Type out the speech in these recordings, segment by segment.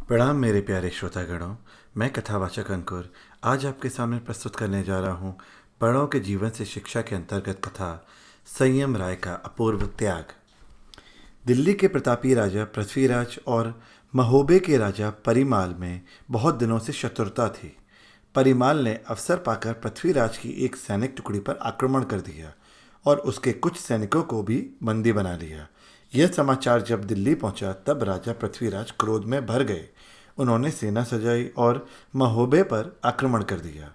प्रणाम मेरे प्यारे श्रोतागणों। मैं कथावाचक अंकुर आज आपके सामने प्रस्तुत करने जा रहा हूँ बड़ों के जीवन से शिक्षा के अंतर्गत कथा संयम राय का अपूर्व त्याग। दिल्ली के प्रतापी राजा पृथ्वीराज और महोबे के राजा परिमाल में बहुत दिनों से शत्रुता थी। परिमाल ने अवसर पाकर पृथ्वीराज की एक सैनिक टुकड़ी पर आक्रमण कर दिया और उसके कुछ सैनिकों को भी बंदी बना लिया। यह समाचार जब दिल्ली पहुंचा तब राजा पृथ्वीराज क्रोध में भर गए। उन्होंने सेना सजाई और महोबे पर आक्रमण कर दिया।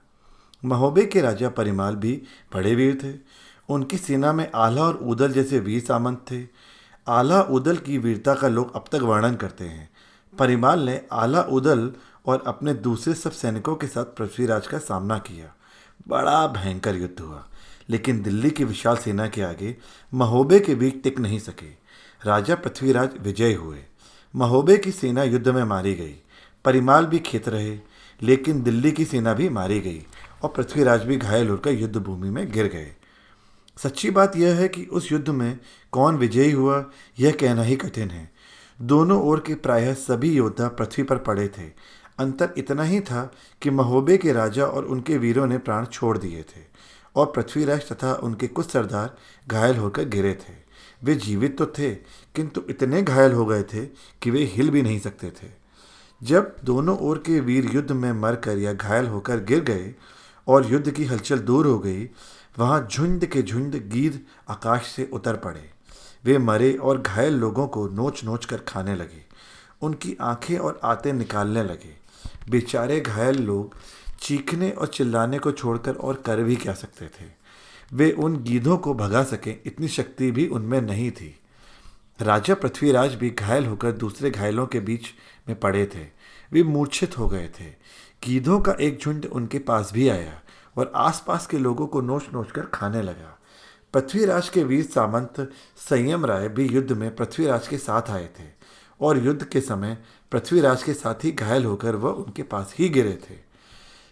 महोबे के राजा परिमाल भी बड़े वीर थे। उनकी सेना में आला और ऊदल जैसे वीर सामंत थे। आला ऊदल की वीरता का लोग अब तक वर्णन करते हैं। परिमाल ने आला ऊदल और अपने दूसरे सब सैनिकों के साथ पृथ्वीराज का सामना किया। बड़ा भयंकर युद्ध हुआ, लेकिन दिल्ली की विशाल सेना के आगे महोबे के वीर टिक नहीं सके। राजा पृथ्वीराज विजयी हुए। महोबे की सेना युद्ध में मारी गई। परिमाल भी खेत रहे, लेकिन दिल्ली की सेना भी मारी गई और पृथ्वीराज भी घायल होकर युद्ध भूमि में गिर गए। सच्ची बात यह है कि उस युद्ध में कौन विजयी हुआ यह कहना ही कठिन है। दोनों ओर के प्रायः सभी योद्धा पृथ्वी पर पड़े थे। अंतर इतना ही था कि महोबे के राजा और उनके वीरों ने प्राण छोड़ दिए थे और पृथ्वीराज तथा उनके कुछ सरदार घायल होकर गिरे थे। वे जीवित तो थे, किंतु इतने घायल हो गए थे कि वे हिल भी नहीं सकते थे। जब दोनों ओर के वीर युद्ध में मरकर या घायल होकर गिर गए और युद्ध की हलचल दूर हो गई, वहां झुंड के झुंड गीध आकाश से उतर पड़े। वे मरे और घायल लोगों को नोच नोच कर खाने लगे। उनकी आंखें और आते निकालने लगे। बेचारे घायल लोग चीखने और चिल्लाने को छोड़कर और कर भी क्या सकते थे। वे उन गीधों को भगा सकें इतनी शक्ति भी उनमें नहीं थी। राजा पृथ्वीराज भी घायल होकर दूसरे घायलों के बीच में पड़े थे। वे मूर्छित हो गए थे। गीधों का एक झुंड उनके पास भी आया और आसपास के लोगों को नोच नोच कर खाने लगा। पृथ्वीराज के वीर सामंत संयम राय भी युद्ध में पृथ्वीराज के साथ आए थे और युद्ध के समय पृथ्वीराज के साथ ही घायल होकर वह उनके पास ही गिरे थे।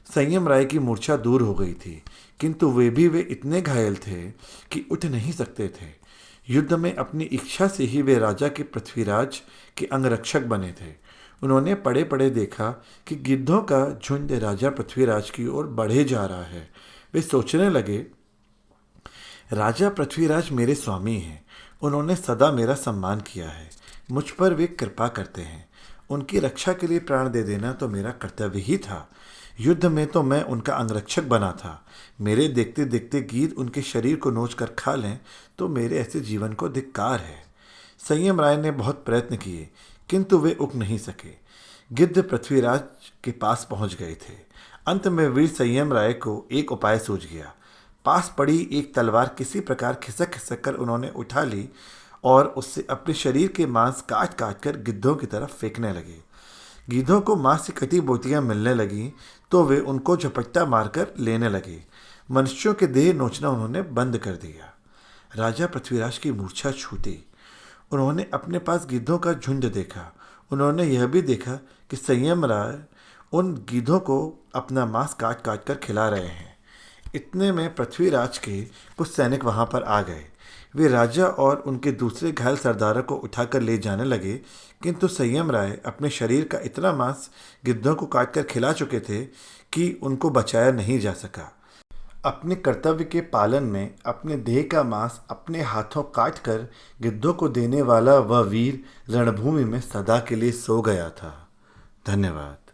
संयम राय की मूर्छा दूर हो गई थी, किंतु वे इतने घायल थे कि उठ नहीं सकते थे। युद्ध में अपनी इच्छा से ही वे राजा के पृथ्वीराज के अंगरक्षक बने थे। उन्होंने पड़े पड़े देखा कि गिद्धों का झुंड राजा पृथ्वीराज की ओर बढ़े जा रहा है। वे सोचने लगे, राजा पृथ्वीराज मेरे स्वामी हैं। उन्होंने सदा मेरा सम्मान किया है। मुझ पर वे कृपा करते हैं। उनकी रक्षा के लिए प्राण दे देना तो मेरा कर्तव्य ही था। युद्ध में तो मैं उनका अंगरक्षक बना था। मेरे देखते देखते गीध उनके शरीर को नोच कर खा लें तो मेरे ऐसे जीवन को धिक्कार है। संयम राय ने बहुत प्रयत्न किए, किंतु वे उग नहीं सके। गिद्ध पृथ्वीराज के पास पहुंच गए थे। अंत में वीर संयम राय को एक उपाय सूझ गया। पास पड़ी एक तलवार किसी प्रकार खिसक खिसक कर उन्होंने उठा ली और उससे अपने शरीर के मांस काट काट कर गिद्धों की तरफ फेंकने लगे। गीधों को मांस से कटी बोटियां मिलने लगीं तो वे उनको झपट्टा मारकर लेने लगे। मनुष्यों के देह नोचना उन्होंने बंद कर दिया। राजा पृथ्वीराज की मूर्छा छूटी। उन्होंने अपने पास गीधों का झुंड देखा। उन्होंने यह भी देखा कि संयम राय उन गीधों को अपना मांस काट काट कर खिला रहे हैं। इतने में पृथ्वीराज के कुछ सैनिक वहां पर आ गए। वे राजा और उनके दूसरे घायल सरदारों को उठाकर ले जाने लगे, किंतु संयम राय अपने शरीर का इतना मांस गिद्धों को काटकर खिला चुके थे कि उनको बचाया नहीं जा सका। अपने कर्तव्य के पालन में अपने देह का मांस अपने हाथों काट कर गिद्धों को देने वाला वह वीर रणभूमि में सदा के लिए सो गया था। धन्यवाद।